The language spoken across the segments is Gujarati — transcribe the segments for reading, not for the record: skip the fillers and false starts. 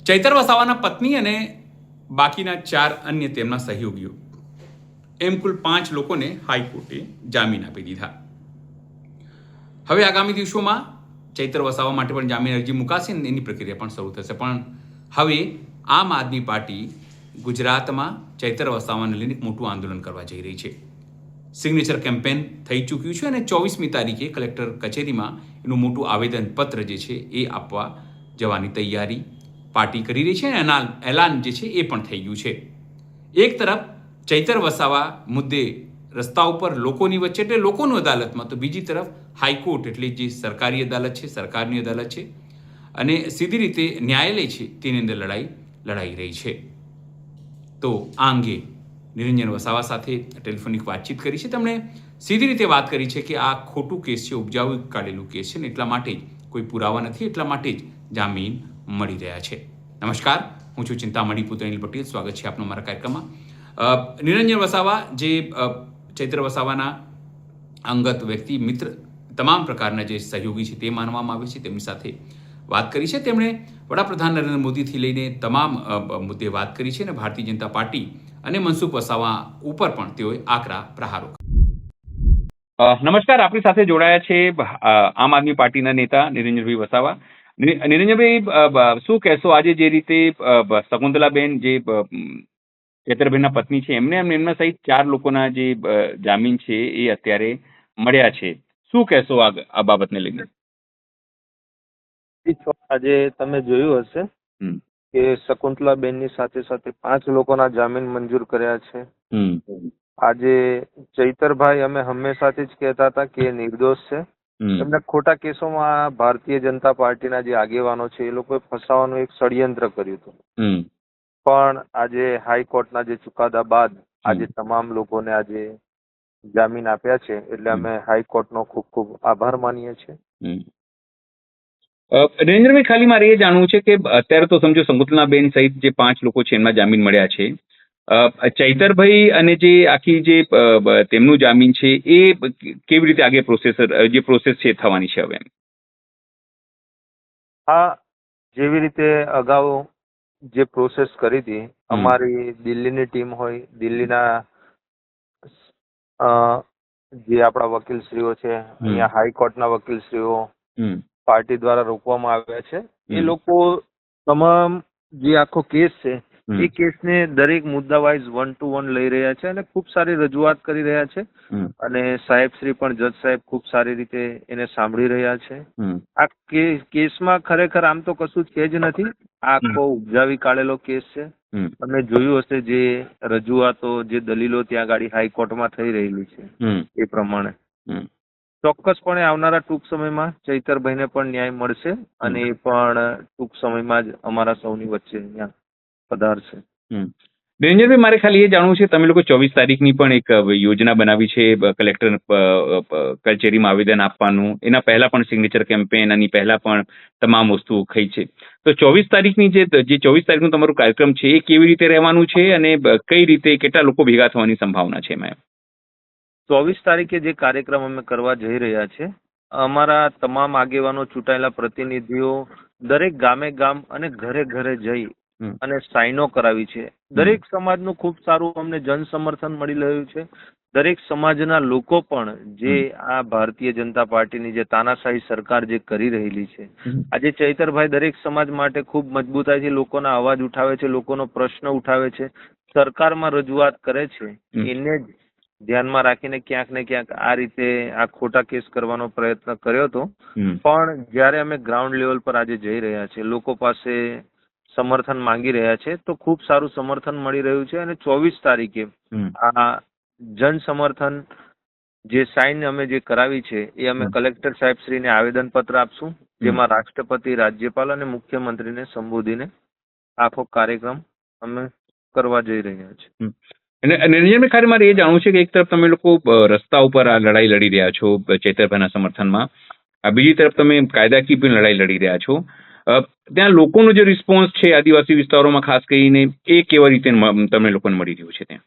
ચૈતર વસાવાના પત્ની અને બાકીના 4 અન્ય તેમના સહયોગીઓ એમ કુલ 5 લોકોને હાઈકોર્ટે જામીન આપી દીધા. હવે આગામી દિવસોમાં ચૈતર વસાવા માટે પણ જામીન અરજી મુકાશે અને એની પ્રક્રિયા પણ શરૂ થશે. પણ હવે આમ આદમી પાર્ટી ગુજરાતમાં ચૈતર વસાવાને લઈને એક મોટું આંદોલન કરવા જઈ રહી છે. સિગ્નેચર કેમ્પેન થઈ ચૂક્યું છે અને 24મી તારીખે કલેક્ટર કચેરીમાં એનું મોટું આવેદનપત્ર જે છે એ આપવા જવાની તૈયારી પાર્ટી કરી રહી છે અને એના એલાન જે છે એ પણ થઈ ગયું છે. એક તરફ ચૈતર વસાવા મુદ્દે રસ્તા ઉપર લોકોની વચ્ચે એટલે લોકોની અદાલતમાં, તો બીજી તરફ હાઈકોર્ટ એટલે જે સરકારી અદાલત છે, સરકારની અદાલત છે અને સીધી રીતે ન્યાયાલય છે તેની અંદર લડાઈ રહી છે. તો આ અંગે નિરંજન વસાવા સાથે ટેલિફોનિક વાતચીત કરી છે. તેમણે સીધી રીતે વાત કરી છે કે આ ખોટું કેસ છે, ઉપજાવી કાઢેલું કેસ છે ને એટલા માટે જ કોઈ પુરાવા નથી, એટલા માટે જ જામીન મળી રહ્યા છે. નમસ્કાર, હું છું ચિંતામણી પુત્ર અનિલ પટેલ. સ્વાગત છે આપનું મારા કાર્યક્રમમાં. નિરંજન વસાવા જે ચૈત્ર વસાવાના અંગત વ્યક્તિ, મિત્ર, તમામ પ્રકારના જે સહયોગી છે તે માનવામાં આવે છે, તેમની સાથે વાત કરી છે. તેમણે વડાપ્રધાન નરેન્દ્ર મોદીથી લઈને તમામ મુદ્દે વાત કરી છે અને ભારતીય જનતા પાર્ટી અને મનસુખ વસાવા ઉપર પણ તેઓએ આકરા પ્રહારો. નમસ્કાર, આપણી સાથે જોડાયા છે આમ આદમી પાર્ટીના નેતા નિરંજનભાઈ વસાવા. નિરંજનભાઈ, શું કહેશો? આજે જે રીતે શકુંતલાબેન જે ચૈતરભાઈના પત્ની છે એમના સહિત 4 લોકોના જે જામીન છે એ અત્યારે મળ્યા છે, શું કહેશો આ બાબતને લઈને? આજે તમે જોયું હશે કે શકુંતલાબેનની સાથે સાથે 5 લોકોના જામીન મંજૂર કર્યા છે. આજે ચૈતરભાઈ અમે હંમેશાથી જ કહેતા હતા કે નિર્દોષ છે. એમના ખોટા કેસોમાં ભારતીય જનતા પાર્ટીના જે આગેવાનો છે એ લોકોએ ફસાવાનું એક ષડયંત્ર કર્યું હતું. પણ આજે હાઈકોર્ટના જે ચુકાદા બાદ આજે તમામ લોકોને આજે જામીન આપ્યા છે, એટલે અમે હાઈકોર્ટનો ખૂબ ખૂબ આભાર માનીએ છીએ. નિરંજનભાઈ, ખાલી મારે એ જાણવું છે કે અત્યારે તો સમજો શકુંતલાબેન સહિત જે 5 લોકો છે એમના જામીન મળ્યા છે, ચૈતરભાઈ અને જે આખી જે તેમનું જામીન છે એ કેવી રીતે આગળ પ્રોસેસ છે થવાની છે હવે? હા, જેવી રીતે અગાઉ જે પ્રોસેસ કરી હતી, અમારી દિલ્હીની ટીમ હોય, દિલ્હીના જે આપણા વકીલશ્રીઓ છે, અહીંયા હાઈકોર્ટના વકીલશ્રીઓ પાર્ટી દ્વારા રોકવામાં આવ્યા છે. એ લોકો તમામ જે આખો કેસ છે એ કેસને દરેક મુદ્દા વાઇઝ 1 to 1 લઈ રહ્યા છે અને ખૂબ સારી રજૂઆત કરી રહ્યા છે. અને સાહેબશ્રી પણ, જજ સાહેબ, ખૂબ સારી રીતે એને સાંભળી રહ્યા છે. આ કેસમાં ખરેખર આમ તો કશું છે જ નથી. આખો ઉપજાવી કાઢેલો કેસ છે. તમે જોયું હશે જે રજૂઆતો, જે દલીલો ત્યાં ગાડી હાઈકોર્ટમાં થઈ રહેલી છે એ પ્રમાણે ચોક્કસપણે આવનારા ટૂંક સમયમાં ચૈતરભાઈને પણ ન્યાય મળશે અને એ પણ ટૂંક સમયમાં જ અમારા સૌની વચ્ચે અહીંયા પધારશે. નિરંજનભાઈ, મારે ખાલી એ જાણવું છે, તમે લોકો 24 તારીખની પણ એક યોજના બનાવી છે કલેક્ટર કચેરીમાં આવેદન આપવાનું. એના પહેલા પણ સિગ્નેચર કેમ્પેન, આની પહેલા પણ તમામ વસ્તુઓ થઈ છે. તો 24 તારીખની જે 24 તારીખનું તમારું કાર્યક્રમ છે એ કેવી રીતે રહેવાનું છે અને કઈ રીતે, કેટલા લોકો ભેગા થવાની સંભાવના છે એમાં? 24 તારીખે જે કાર્યક્રમ અમે કરવા જઈ રહ્યા છે, અમારા તમામ આગેવાનો, ચૂંટાયેલા પ્રતિનિધિઓ દરેક ગામે ગામ અને ઘરે ઘરે જઈ અને સાઈનો કરાવી છે. દરેક સમાજનું ખૂબ સારું અમને જન સમર્થન મળી રહ્યું છે. દરેક સમાજના લોકો પણ જે આ ભારતીય જનતા પાર્ટીની જે તાનાશાહી સરકાર જે કરી રહેલી છે, આજે ચૈતરભાઈ દરેક સમાજ માટે ખૂબ મજબૂતાઈથી લોકોના અવાજ ઉઠાવે છે, લોકોનો પ્રશ્ન ઉઠાવે છે, સરકારમાં રજૂઆત કરે છે. એને જ ધ્યાનમાં રાખીને ક્યાંક ને ક્યાંક આ રીતે આ ખોટા કેસ કરવાનો પ્રયત્ન કર્યો હતો. પણ જ્યારે અમે ગ્રાઉન્ડ લેવલ પર આજે જઈ રહ્યા છે, લોકો પાસે સમર્થન માંગી રહ્યા છે, તો ખૂબ સારું સમર્થન મળી રહ્યું છે. અને 24 તારીખે આ જન સમર્થન જે સાઇન અમે જે કરાવી છે એ અમે કલેક્ટર સાહેબશ્રીને આવેદનપત્ર આપશું, જેમાં રાષ્ટ્રપતિ, રાજ્યપાલ અને મુખ્યમંત્રીને સંબોધીને આખો કાર્યક્રમ અમે કરવા જઈ રહ્યા છીએ. અને નિરંજનભાઈ, ખાલી મારે એ જાણવું છે કે એક તરફ તમે લોકો રસ્તા ઉપર આ લડાઈ લડી રહ્યા છો ચૈતરભાઈના સમર્થનમાં, બીજી તરફ તમે કાયદાકીય પણ લડાઈ લડી રહ્યા છો. ત્યાં લોકોનો જે રિસ્પોન્સ છે આદિવાસી વિસ્તારોમાં ખાસ કરીને, એ કેવા રીતે તમને લોકોને મળી રહ્યું છે? ત્યાં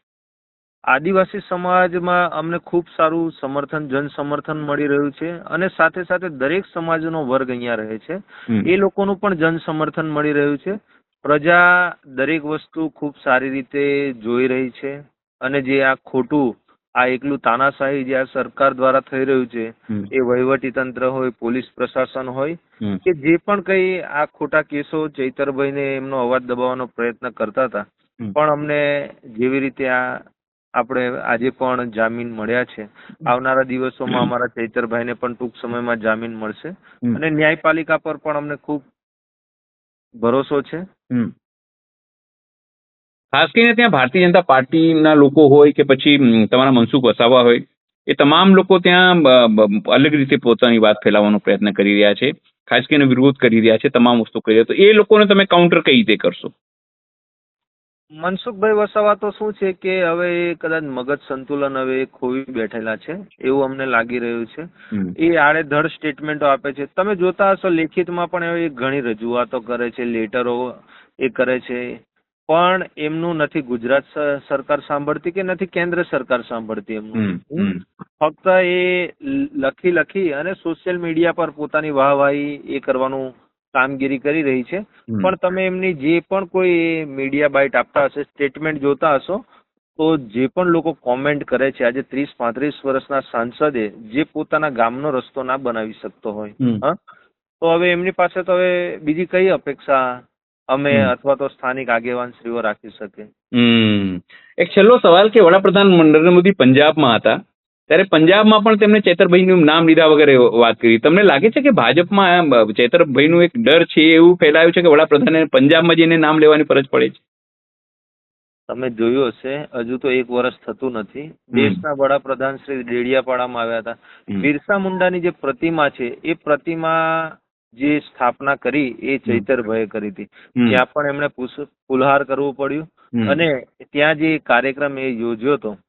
આદિવાસી સમાજમાં અમને ખૂબ સારું સમર્થન, જન સમર્થન મળી રહ્યું છે. અને સાથે સાથે દરેક સમાજનો વર્ગ અહીંયા રહે છે, એ લોકોનું પણ જન સમર્થન મળી રહ્યું છે. પ્રજા દરેક વસ્તુ ખૂબ સારી રીતે જોઈ રહી છે અને જે આ ખોટું આ એકલું તાનાશાહી જે આ સરકાર દ્વારા થઈ રહ્યું છે એ વહીવટી તંત્ર હોય, પોલીસ પ્રશાસન હોય કે જે પણ કઈ આ ખોટા કેસો ચૈતરભાઈને એમનો અવાજ દબાવવાનો પ્રયત્ન કરતા હતા, પણ અમને જેવી રીતે આ આપણે આજે પણ જામીન મળ્યા છે, આવનારા દિવસોમાં અમારા ચૈતરભાઈને પણ ટૂંક સમયમાં જામીન મળશે અને ન્યાયપાલિકા પર પણ અમને ખૂબ ભરોસો છે. ખાસ કરીને ત્યાં ભારતીય જનતા પાર્ટીના લોકો હોય કે પછી તમારા મનસુખ વસાવા હોય, એ તમામ લોકો ત્યાં અલગ રીતે પોતાની વાત ફેલાવવાનો પ્રયત્ન કરી રહ્યા છે, ખાસ કરીને વિરોધ કરી રહ્યા છે, તમામ વસ્તુ કરી રહ્યા, તો એ લોકોને તમે કાઉન્ટર કઈ રીતે કરશો? મનસુખભાઈ વસાવા તો શું છે કે હવે એ કદાચ મગજ સંતુલન હવે એ ખોવી બેઠેલા છે એવું અમને લાગી રહ્યું છે. એ આડેધડ સ્ટેટમેન્ટો આપે છે. તમે જોતા હશો લેખિતમાં પણ એ ઘણી રજૂઆતો કરે છે, લેટરો એ કરે છે, પણ એમનું નથી ગુજરાત સરકાર સાંભળતી કે નથી કેન્દ્ર સરકાર સાંભળતી એમનું. ફક્ત એ લખી અને સોશિયલ મીડિયા પર પોતાની વાહવાહી એ કરવાનું કામગીરી કરી રહી છે. પણ તમે એમની જે પણ કોઈ મીડિયા બાઇટ આપતા હશે, સ્ટેટમેન્ટ જોતા હશો, તો જે પણ લોકો કોમેન્ટ કરે છે, આજે 30-35 વર્ષના સાંસદે જે પોતાના ગામનો રસ્તો ના બનાવી શકતો હોય, તો હવે એમની પાસે તો હવે બીજી કઈ અપેક્ષા અમે અથવા તો સ્થાનિક આગેવાન શ્રીઓ રાખી શકે. એક છેલ્લો સવાલ કે વડાપ્રધાન નરેન્દ્ર મોદી પંજાબમાં હતા ત્યારે પંજાબમાં પણ તેમણે ચૈતરભાઈનું નામ લીધા વગર વાત કરી. તમને લાગે છે કે ભાજપમાં ચૈતરભાઈનું એક ડર છે એવું ફેલાયું છે કે વડાપ્રધાને પંજાબમાં જઈને નામ લેવાની ફરજ પડે છે? તમે જોયું હશે, હજુ તો 1 વર્ષ થતું નથી, દેશના વડાપ્રધાન શ્રી ડેડિયાપાડામાં આવ્યા હતા. બિરસા મુંડાની જે પ્રતિમા છે એ પ્રતિમા જે સ્થાપના કરી એ ચૈતરભાઈએ કરી હતી. ત્યાં પણ એમણે પુલહાર કરવું પડ્યું અને ત્યાં જે કાર્યક્રમ એ યોજ્યો હતો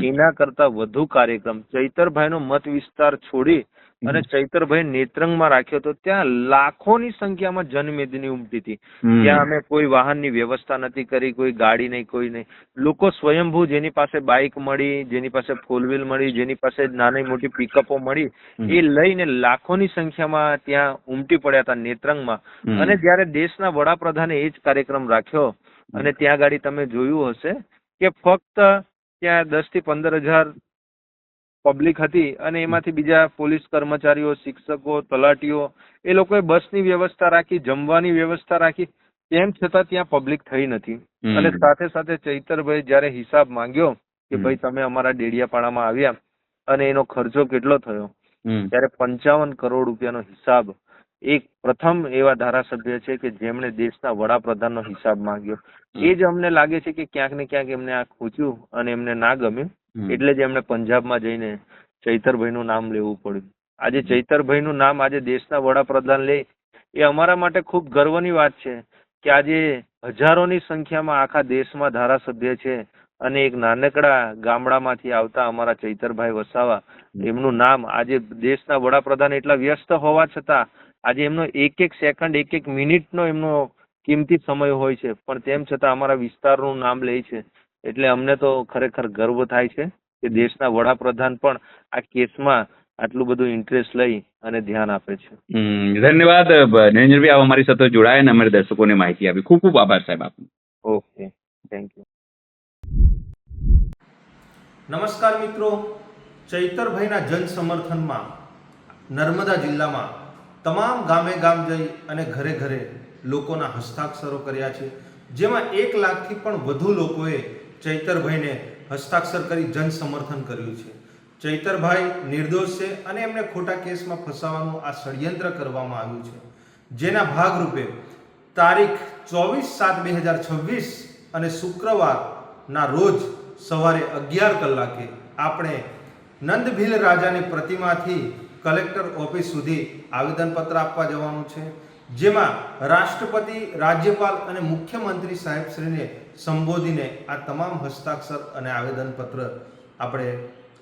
એના કરતા વધુ કાર્યક્રમ ચૈતરભાઈનો મત વિસ્તાર છોડી અને ચૈતરભાઈ નેત્રંગમાં રાખ્યો હતો. ત્યાં લાખોની સંખ્યામાં જનમેદની ઉમટી હતી. ત્યાં અમે કોઈ વાહનની વ્યવસ્થા નથી કરી, કોઈ ગાડી નહીં, કોઈ નહીં. લોકો સ્વયંભૂ જેની પાસે બાઇક મળી, જેની પાસે ફોર વ્હીલ મળી, જેની પાસે નાની મોટી પિકઅપો મળી, એ લઈને લાખોની સંખ્યામાં ત્યાં ઉમટી પડ્યા હતા નેત્રંગમાં. અને જ્યારે દેશના વડાપ્રધાને એ જ કાર્યક્રમ રાખ્યો અને ત્યાં ગાડી તમે જોયું હશે કે ફક્ત ત્યાં 10 થી 15,000 પબ્લિક હતી અને એમાંથી બીજા પોલીસ કર્મચારીઓ, શિક્ષકો, તલાટીઓ એ લોકોએ બસની વ્યવસ્થા રાખી, જમવાની વ્યવસ્થા રાખી, તેમ છતાં ત્યાં પબ્લિક થઈ નથી. અને સાથે સાથે ચૈતરભાઈ જ્યારે હિસાબ માંગ્યો કે ભાઈ તમે અમારા ડેડિયાપાડામાં આવ્યા અને એનો ખર્ચો કેટલો થયો, ત્યારે 55 કરોડ રૂપિયાનો હિસાબ એક પ્રથમ એવા ધારાસભ્ય છે કે જેમણે દેશના વડાપ્રધાનનો હિસાબ માંગ્યો. એ જ અમને લાગે છે કે ક્યાંક ને ક્યાંક એમને આ ખૂચ્યું અને એમને ના ગમ્યું, એટલે જ એમણે પંજાબમાં જઈને ચૈતરભાઈનું નામ લેવું પડ્યું. આજે ચૈતરભાઈનું નામ આજે દેશના વડાપ્રધાન લે એ અમારા માટે ખૂબ ગર્વની વાત છે કે આજે હજારોની સંખ્યામાં આખા દેશમાં ધારાસભ્ય છે અને એક નાનકડા ગામડામાંથી આવતા અમારા ચૈતરભાઈ વસાવા એમનું નામ આજે દેશના વડાપ્રધાન એટલા વ્યસ્ત હોવા છતાં આજે એમનો એક સેકન્ડ, એક મિનિટનો એમનો કિંમતી સમય હોય છે, પણ તેમ છતાં અમારા વિસ્તારનું નામ લે છે. એટલે અમને તો ખરેખર ગર્વ થાય છે કે દેશના વડાપ્રધાન પણ આ કેસમાં આટલું બધું ઇન્ટરેસ્ટ લઈ અને ધ્યાન આપે છે. ધન્યવાદ નરેન્દ્રભાઈ, આપ અમારી સાથે જોડાયા અને અમારા દર્શકોને માહિતી આપી. ખૂબ ખૂબ આભાર સાહેબ આપનો. Okay, thank you. નમસ્કાર મિત્રો, ચૈતરભાઈના જન સમર્થનમાં નર્મદા જિલ્લામાં તમામ ગામે ગામ જઈ અને ઘરે ઘરે લોકોના હસ્તાક્ષરો કર્યા છે, જેમાં 1 લાખથી પણ વધુ લોકોએ ચૈતરભાઈને હસ્તાક્ષર કરી જન સમર્થન કર્યું છે. ચૈતરભાઈ નિર્દોષ છે અને એમને ખોટા કેસમાં ફસાવવાનું આ ષડયંત્ર કરવામાં આવ્યું છે, જેના ભાગરૂપે તારીખ 24/7/2026 અને શુક્રવારના રોજ સવારે 11 કલાકે આપણે નંદભીલ રાજાની પ્રતિમાથી કલેક્ટર ઓફિસ સુધી આવેદનપત્ર આપવા જવાનું છે, જેમાં રાષ્ટ્રપતિ, રાજ્યપાલ અને મુખ્યમંત્રી સાહેબશ્રીને સંબોધીને આ તમામ હસ્તાક્ષર અને આવેદનપત્ર આપણે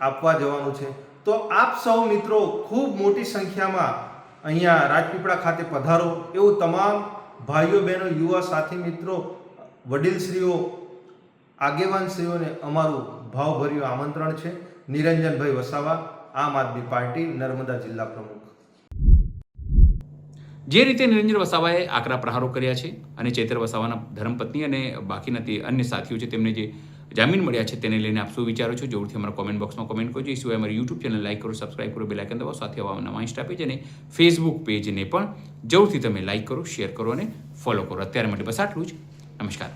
આપવા જવાનું છે. તો આપ સૌ મિત્રો ખૂબ મોટી સંખ્યામાં અહીંયા રાજપીપળા ખાતે પધારો એવું તમામ ભાઈઓ, બહેનો, યુવા સાથી મિત્રો, વડીલશ્રીઓ, આગેવાનશ્રીઓને અમારું ભાવભર્યું આમંત્રણ છે. નિરંજનભાઈ વસાવા, આમ આદમી પાર્ટી, નર્મદા જિલ્લા પ્રમુખ. જે રીતે નિરંજન વસાવાએ આકરા પ્રહારો કર્યા છે અને ચૈતર વસાવાના ધર્મપત્ની અને બાકીના તે અન્ય સાથીઓ છે તેમને જે જામીન મળ્યા છે તેને લઈને આપ શું વિચારો છો જરૂરથી અમારા કોમેન્ટ બોક્સમાં કોમેન્ટ કરજો. એ સિવાય અમારી યુટ્યુબ ચેનલ લાઈક કરો, સબસ્ક્રાઇબ કરો, બેલ આઇકન દબાવો, સાથે આવવાના ઇન્સ્ટા પેજ અને ફેસબુક પેજને પણ જરૂરથી તમે લાઈક કરો, શેર કરો અને ફોલો કરો. અત્યારે માટે બસ આટલું જ. નમસ્કાર.